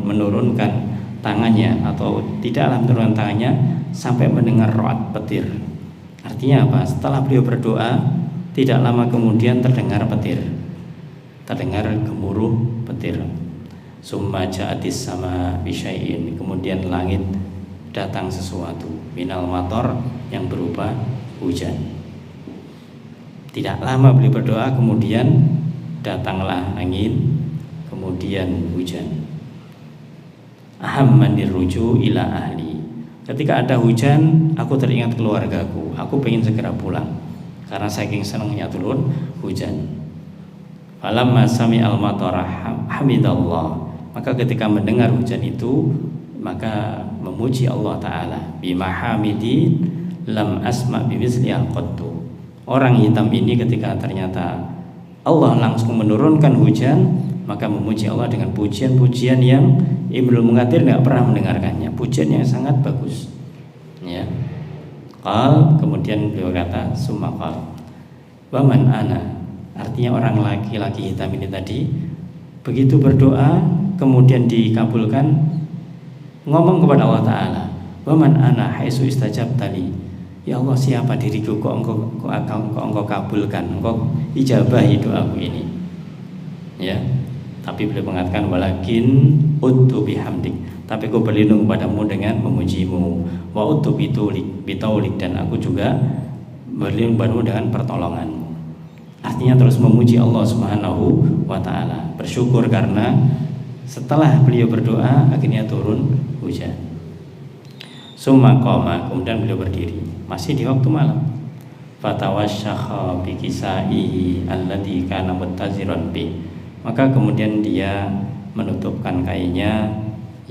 menurunkan tangannya atau tidaklah menurunkan tangannya sampai mendengar ra'd petir. Artinya apa? Setelah beliau berdoa tidak lama kemudian terdengar petir. Terdengar gemuruh petir. Summa ja'atis sama bisyai'in, kemudian langit datang sesuatu minal mator yang berupa hujan. Tidak lama beliau berdoa kemudian datanglah angin, kemudian hujan. Ahammanir ruju ila ahli. Ketika ada hujan, aku teringat keluargaku. Aku pengen segera pulang karena saking senangnya turun hujan. Falamma sami'al matara hamidallah. Maka ketika mendengar hujan itu, maka memuji Allah Ta'ala. Bimahamidin lam asma bimisliha qattu. Orang hitam ini ketika ternyata Allah langsung menurunkan hujan, maka memuji Allah dengan pujian-pujian yang Ibnu Munkatsir tidak pernah mendengarkannya. Pujian yang sangat bagus. Ya. Kemudian beliau kata summa qal. Wa man ana. Artinya orang laki-laki hitam ini tadi begitu berdoa kemudian dikabulkan, ngomong kepada Allah Ta'ala, wa man ana haitsu istajabtali. Ya Allah, siapa diriku kok engkau kabulkan, engkau ijabahi doaku ini. Ya. Tapi beliau mengatakan walakin uttu bihamdik. Tapi aku berlindung kepadamu dengan memujimu. Wa uttu bitaulik, dan aku juga berlindung kepadamu dengan pertolonganmu. Artinya terus memuji Allah Subhanahu wa Ta'ala, bersyukur karena setelah beliau berdoa akhirnya turun hujan. Summa qama, kemudian beliau berdiri masih di waktu malam. Fatawasyakha bi kisaihi alladhi kana muttaziran bi. Maka kemudian dia menutupkan kainnya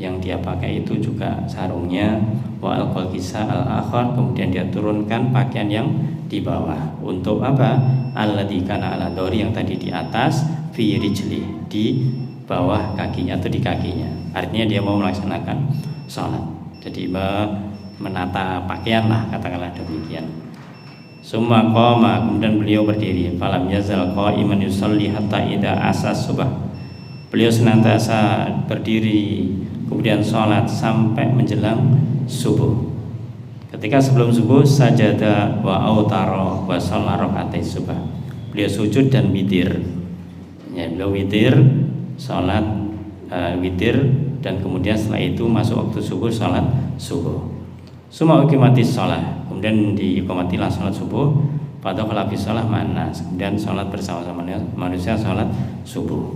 yang dia pakai itu juga sarungnya. Wa alqal kisa al-akhar, kemudian dia turunkan pakaian yang di bawah. Untuk apa? Alladzi kana ala dhori, yang tadi di atas, fi rijli, di bawah kakinya atau di kakinya. Artinya dia mau melaksanakan sholat. Jadi menata pakaian lah, katakanlah demikian. Summa qama, kemudian beliau berdiri. Falam yazal qa'iman yusalli hatta idza asas subah. Beliau senantiasa berdiri kemudian sholat sampai menjelang subuh. Ketika sebelum subuh sajada wa autara wa shalla rakaatai subah. Beliau sujud dan witir. Ya, beliau witir, sholat witir, dan kemudian setelah itu masuk waktu subuh, sholat subuh. Summa uqimatis shalah, kemudian diiqamatilah sholat subuh. Pada qalafis shalah mana, kemudian sholat bersama-sama manusia, sholat subuh.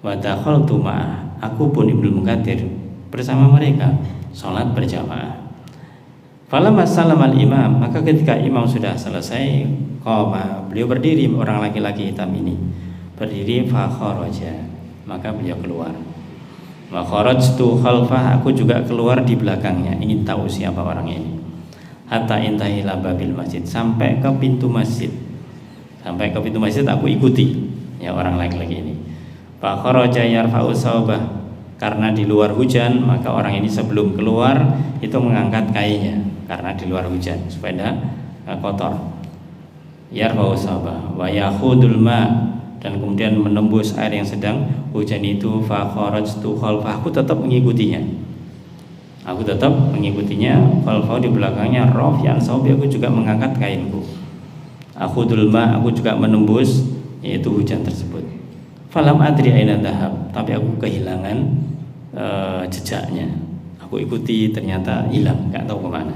Wa dakhaltu ma'ah, aku pun Ibnu Munkatsir bersama mereka sholat berjamaah. Falamma salamal imam, maka ketika imam sudah selesai, qama, beliau berdiri, orang laki-laki hitam ini berdiri, fa kharaja, maka beliau keluar. Wa kharajtu khalfah, aku juga keluar di belakangnya, ingin tahu siapa orang ini. Hatta intahi ila babil masjid, sampai ke pintu masjid. Sampai ke pintu masjid aku ikuti ya orang laki-laki ini. Fa kharaja yarfa'u sawbah, karena di luar hujan, maka orang ini sebelum keluar itu mengangkat kainnya karena di luar hujan supaya tidak kotor. Yarfa'u sawbah wa yakhudul ma, dan kemudian menembus air yang sedang hujan itu. Fa kharajtu khalfah, aku tetap mengikutinya. Khalfah, di belakangnya. Rafi'an sawbi, aku juga mengangkat kainku. Akhudul ma, aku juga menembus yaitu hujan tersebut. Falam adri aina dhahab, tapi aku kehilangan jejaknya. Aku ikuti ternyata hilang, nggak tahu kemana.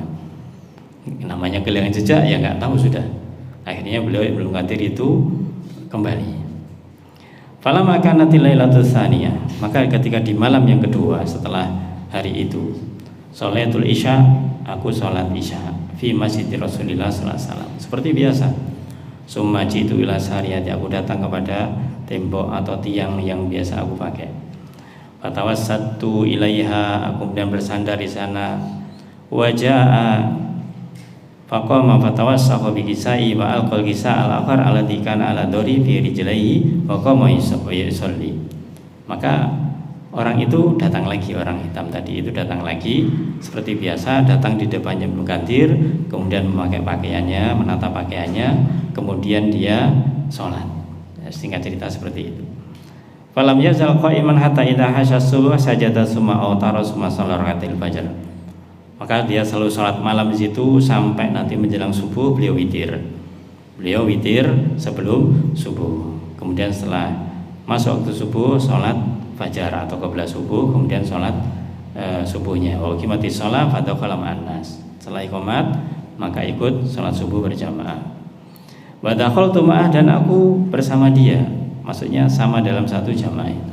Namanya kehilangan jejak ya nggak tahu sudah. Akhirnya beliau Ibnu Munkatsir itu kembali. Falamma kanatil lailatul tsaniyah, maka ketika di malam yang kedua setelah hari itu, sholatul isya, aku sholat isya fi masjid Rasulillah sallallahu alaihi wasallam seperti biasa. Summa jitu ila sariyati, aku datang kepada tembok atau tiang yang biasa aku pakai. Fatawassatu ilaiha, aku kemudian bersandar di sana. Wajaa faqama fatawassaqa bi kisai wa alqal kisa al-akhar alladhi kana ala dori fi rijlaihi wa qama yusalli. Maka orang itu datang lagi, orang hitam tadi itu datang lagi seperti biasa, datang di depannya Ibnu Katsir, kemudian memakai pakaiannya, menata pakaiannya, kemudian dia sholat. Singkat cerita seperti itu. Falam yazal qa'iman hatta idza hasya subuh sajada summa autara summa shalla rakaatil fajr. Maka dia selalu sholat malam di situ sampai nanti menjelang subuh beliau witir. Beliau witir sebelum subuh. Kemudian setelah masuk waktu subuh sholat fajar atau qabla subuh, kemudian sholat subuhnya. Wa qimati sholat fadakhala ma'annas. Setelah iqamat maka ikut sholat subuh berjamaah. Wa dakhaltu ma'ah, dan aku bersama dia. Maksudnya sama dalam satu jamaah itu.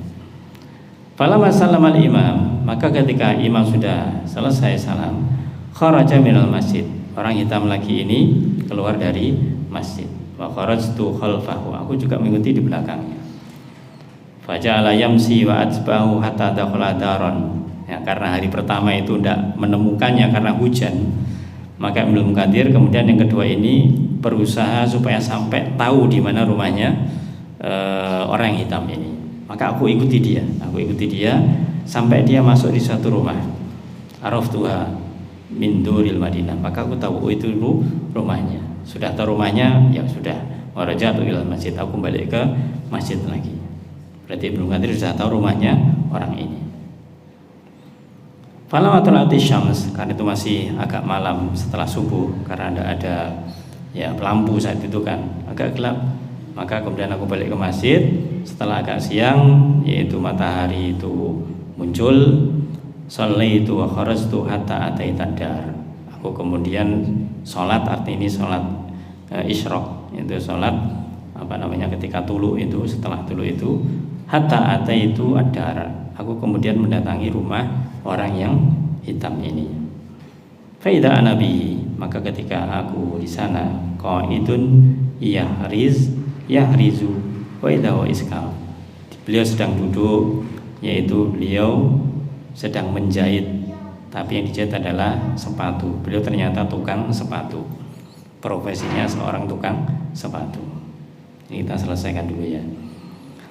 Falamma sallamal imam, maka ketika imam sudah selesai salam, kharaja minal masjid, orang hitam lagi ini keluar dari masjid. Wa kharajtu khalfahu, aku juga mengikuti di belakangnya. Faja'ala yamsi wa atba'u hatta dakhala daron. Ya, karena hari pertama itu tidak menemukannya karena hujan, maka Ibnu Katsir kemudian yang kedua ini berusaha supaya sampai tahu di mana rumahnya orang yang hitam ini. Maka aku ikuti dia sampai dia masuk di satu rumah. Araftuha min duril Madinah, maka aku tahu itu rumahnya. Sudah tahu rumahnya, ya sudah. Warajatu ilal masjid, aku balik ke masjid lagi. Berarti Ibnu Katsir sudah tahu rumahnya orang ini. Falamma tala'atis syams, karena itu masih agak malam setelah subuh, karena ada ya lampu saat itu kan agak gelap. Maka kemudian aku balik ke masjid setelah agak siang, yaitu matahari itu muncul. Shallaitu wa kharajtu hatta ataita dar. Aku kemudian sholat, artinya ini sholat isyraq, itu sholat ketika tulu itu, setelah tulu itu, hatta ataitu ad-dar. Aku kemudian mendatangi rumah orang yang hitam ini. Fa idza ana bihi, maka ketika aku di sana, qaidun yahrizu wa idza wa iskal. Beliau sedang duduk, yaitu beliau sedang menjahit, tapi yang dijahit adalah sepatu. Beliau ternyata tukang sepatu, profesinya seorang tukang sepatu. Ini kita selesaikan dulu ya.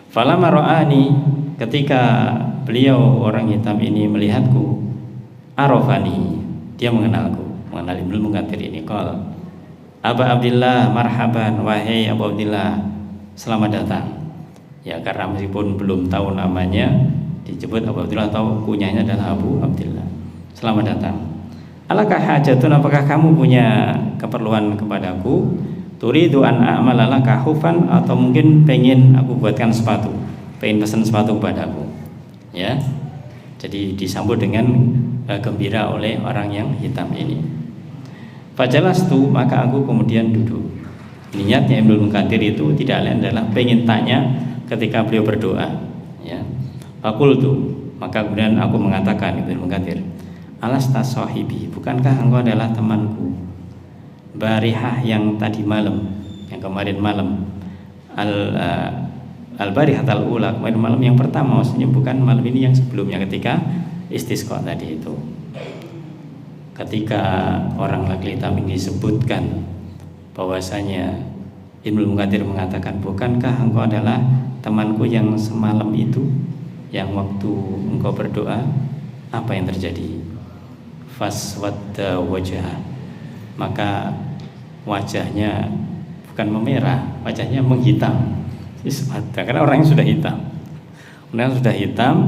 Falamma ra'ani, ketika beliau orang hitam ini melihatku, arafani, dia mengenal Ibnu Katsir ini. Qala Aba Abdillah marhaban, wahai Abu Abdillah, selamat datang. Ya, karena meskipun belum tahu namanya, disebut Abu Abdillah atau kunyahnya adalah Abu Abdillah. Selamat datang. Alakah hajatun, apakah kamu punya keperluan kepadaku? Turidu an a'malalaka hufan, atau mungkin pengen aku buatkan sepatu, pengen pesan sepatu kepadaku. Ya. Jadi disambut dengan gembira oleh orang yang hitam ini. Fajalastu, maka aku kemudian duduk. Niatnya Ibnu Katsir itu tidak lain adalah pengen tanya ketika beliau berdoa, ya. Fakultu, maka kemudian aku mengatakan, Ibnu Katsir, alasta sahibi, bukankah engkau adalah temanku barihah yang tadi malam, yang kemarin malam, al-barihatal ula, kemarin malam yang pertama, maksudnya bukan malam ini yang sebelumnya ketika istisqa tadi itu. Ketika orang laki hitam ini disebutkan bahwasanya Ibnu Katsir mengatakan, bukankah engkau adalah temanku yang semalam itu, yang waktu engkau berdoa, apa yang terjadi? Faswadda wajah, maka wajahnya bukan memerah, wajahnya menghitam. Karena orang yang sudah hitam,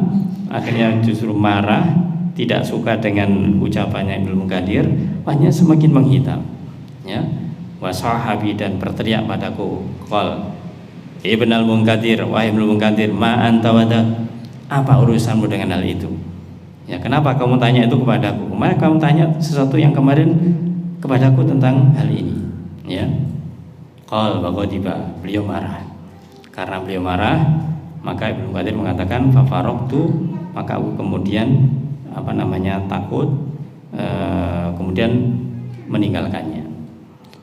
akhirnya justru marah, tidak suka dengan ucapannya Ibnu Katsir, wajahnya semakin menghitam, ya. Wasahabi, dan berteriak padaku, qal Ibnul Munkatsir, wahai Ibnu Katsir, ma anta wada, apa urusanmu dengan hal itu? Ya, kenapa kamu tanya itu kepadaku? Kemarin kamu tanya sesuatu yang kemarin kepadaku tentang hal ini, ya. Qal baghadiba, beliau marah. Karena beliau marah, Maka Ibnu Katsir mengatakan fafaroktu, maka aku kemudian takut, kemudian meninggalkannya.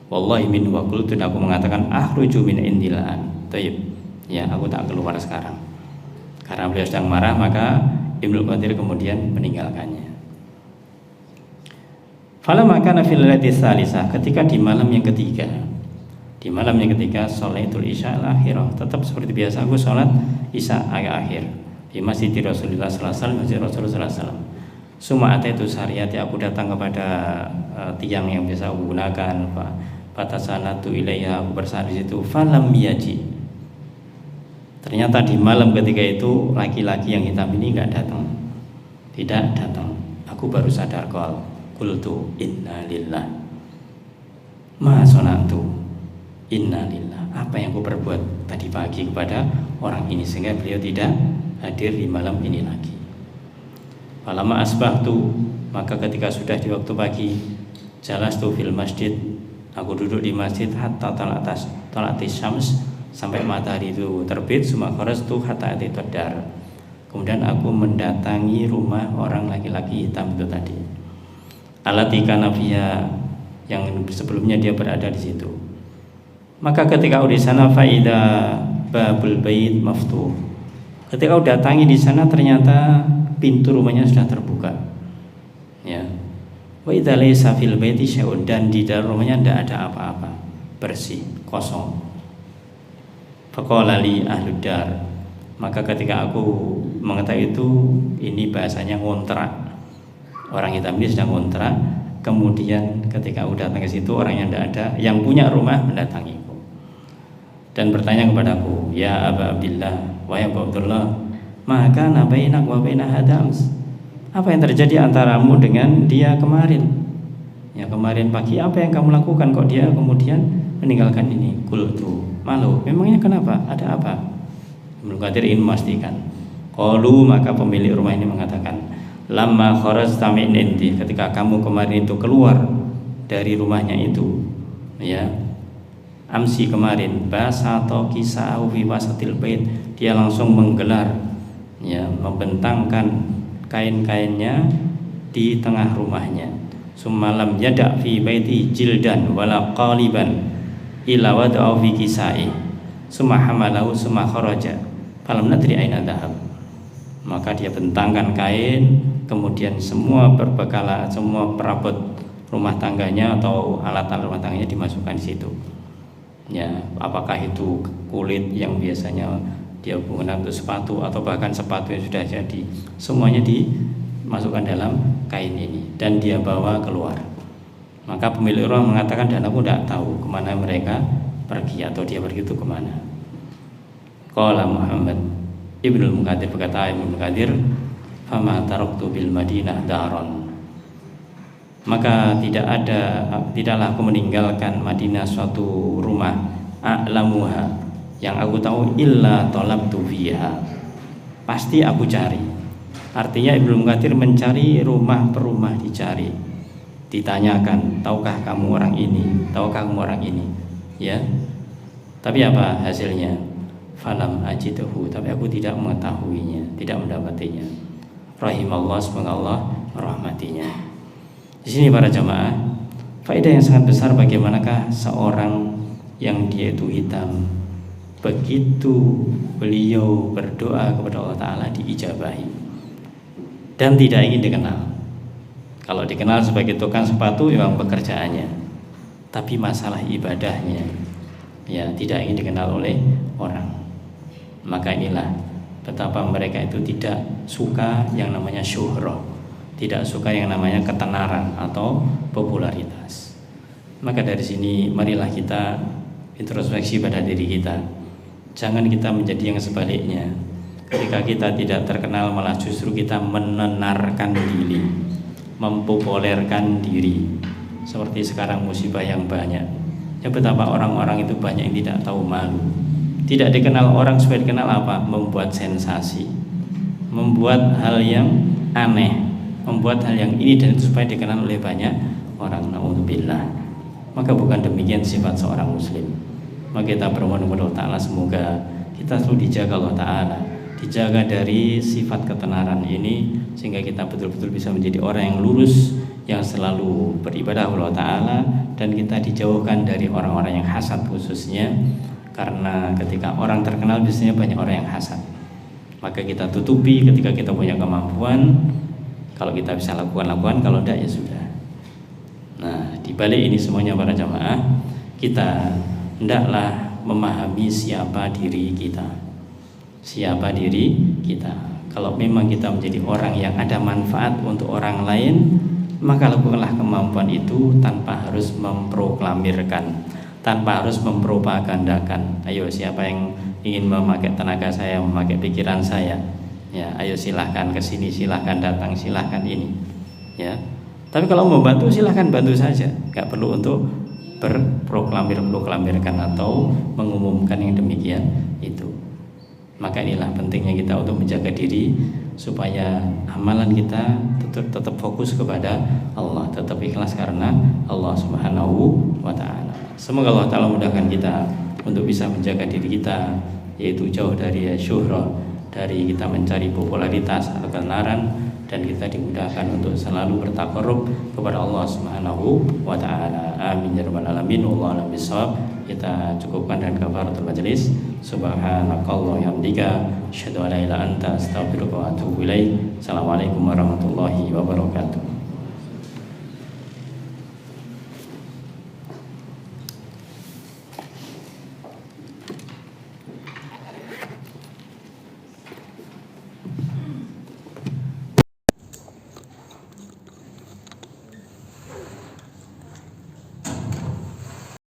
Wallahi min wa qultu, aku mengatakan akhruju min indilaan. Taib. Ya, aku tak keluar sekarang. Karena beliau sedang marah, maka Ibnu Katsir kemudian meninggalkannya. Falamma kana fil lailati tsalisah, ketika di malam yang ketiga. Di malam yang ketiga sholaitul isya al-akhirah, tetap seperti biasa aku sholat isya akhir di masjid Rasulullah sallallahu alaihi wasallam, masjid Rasulullah sallallahu alaihi wasallam. Suma ataitu sariyati, aku datang kepada tiang yang biasa aku gunakan, fatasanatu ilaiha, aku bersandar di situ, falam yaji. Ternyata di malam ketika itu laki-laki yang hitam ini tidak datang. Aku baru sadar, qultu inna lillah ma sonatu. Innalillah, apa yang aku perbuat tadi pagi kepada orang ini sehingga beliau tidak hadir di malam ini lagi. Falamma asbahtu, maka ketika sudah di waktu pagi, jalastu fil masjid, aku duduk di masjid hatta talatis syams, sampai matahari itu terbit. Suma kharastu hatta atitadar, kemudian aku mendatangi rumah orang laki-laki hitam itu tadi, alati kana fiha, yang sebelumnya dia berada di situ. Maka ketika di sana faida babul bait maftuh, ketika datangi di sana ternyata pintu rumahnya sudah terbuka. Ya. Wa idza laysa fil baiti syai'un, dan di dalam rumahnya tidak ada apa-apa, bersih, kosong. Faqala li ahlud dar, maka ketika aku mengetahui itu, ini bahasanya ngontrak. Orang hitam ini sedang ngontrak. Kemudian ketika aku datang ke situ, orang yang tidak ada, yang punya rumah mendatangiku dan bertanya kepadaku, ya Aba Abdillah, wahai Abu Abdullah, maka nabainak wa baina hadams, apa yang terjadi antaramu dengan dia kemarin? Ya, kemarin pagi apa yang kamu lakukan kok dia kemudian meninggalkan ini? Qultu, malu, memangnya kenapa? Ada apa? Ibnu Katsir ingin memastikan. Qalu, maka pemilik rumah ini mengatakan, lamma kharajta min indi, ketika kamu kemarin itu keluar dari rumahnya itu, ya, amsi kemarin, basato kisa'u fi wasatil bait, dia langsung menggelar, ya, membentangkan kain-kainnya di tengah rumahnya. Summalam yada fi baiti jildan wala qaliban ila wada'u fi kisa'i summa hamalahu summa kharaja falam nadri aina dhahab. Maka dia bentangkan kain, kemudian semua perbekalan, semua perabot rumah tangganya atau alat-alat rumah tangganya dimasukkan di situ. Ya, apakah itu kulit yang biasanya dia gunakan untuk sepatu atau bahkan sepatu yang sudah jadi, semuanya dimasukkan dalam kain ini dan dia bawa keluar. Maka pemilik rumah mengatakan, dan aku tidak tahu kemana mereka pergi atau dia pergi itu kemana. Qala Muhammad Ibnu Mukatsir, berkata Ibnu Katsir, fama taraktu bil Madinah daron, maka tidaklah aku meninggalkan Madinah suatu rumah, a'lamuha, yang aku tahu, illa talabtu fiha, pasti aku cari. Artinya Ibnu Katsir mencari rumah per rumah, dicari, ditanyakan, tahukah kamu orang ini, tahukah kamu orang ini, ya. Tapi apa hasilnya? Falam ajiduhu, tapi aku tidak mengetahuinya, tidak mendapatinya. Rahimallah, semoga Allah merahmatinya. Di sini para jamaah, faedah yang sangat besar, bagaimanakah seorang yang dia itu hitam, begitu beliau berdoa kepada Allah Ta'ala diijabahi dan tidak ingin dikenal. Kalau dikenal sebagai tukang sepatu memang pekerjaannya, tapi masalah ibadahnya, ya, tidak ingin dikenal oleh orang. Maka inilah betapa mereka itu tidak suka yang namanya syuhrah, tidak suka yang namanya ketenaran atau popularitas. Maka dari sini marilah kita introspeksi pada diri kita. Jangan kita menjadi yang sebaliknya. Ketika kita tidak terkenal, malah justru kita menenarkan diri, mempopulerkan diri. Seperti sekarang musibah yang banyak, ya, betapa orang-orang itu banyak yang tidak tahu malu. Tidak dikenal orang supaya dikenal apa? Membuat sensasi, membuat hal yang aneh, membuat hal yang ini dan itu supaya dikenal oleh banyak orang. Naudzubillah. Maka bukan demikian sifat seorang muslim. Maka kita bermohon kepada Allah Ta'ala, semoga kita selalu dijaga Allah Ta'ala, dijaga dari sifat ketenaran ini, sehingga kita betul-betul bisa menjadi orang yang lurus, yang selalu beribadah Allah Ta'ala, dan kita dijauhkan dari orang-orang yang hasad khususnya. Karena ketika orang terkenal biasanya banyak orang yang hasad, maka kita tutupi ketika kita punya kemampuan. Kalau kita bisa lakukan, kalau tidak ya sudah. Nah, di balik ini semuanya para jamaah, kita hendaklah memahami siapa diri kita. Siapa diri kita. Kalau memang kita menjadi orang yang ada manfaat untuk orang lain, maka lakukanlah kemampuan itu tanpa harus memproklamirkan, tanpa harus mempropagandakan. Ayo, siapa yang ingin memakai tenaga saya, memakai pikiran saya, ya ayo silahkan ke sini, silahkan datang, silahkan ini, ya. Tapi kalau mau bantu silahkan bantu saja, nggak perlu untuk berproklamirkan atau mengumumkan yang demikian itu. Maka inilah pentingnya kita untuk menjaga diri supaya amalan kita tetap fokus kepada Allah, tetap ikhlas karena Allah Subhanahu wa Ta'ala. Semoga Allah Ta'ala mudahkan kita untuk bisa menjaga diri kita, yaitu jauh dari syuhrah, dari kita mencari popularitas atau ketenaran, dan kita dimudahkan untuk selalu bertaqarrub kepada Allah Subhanahu wa Ta'ala. Amin ya rabbal alamin. Wallahu a'lam bishawab. Kita cukupkan dengan kafaratul majelis. Subhanakallah hamdika asyhadu an la ilaha illa anta astaghfiruka wa atubu ilaik. Assalamualaikum warahmatullahi wabarakatuh.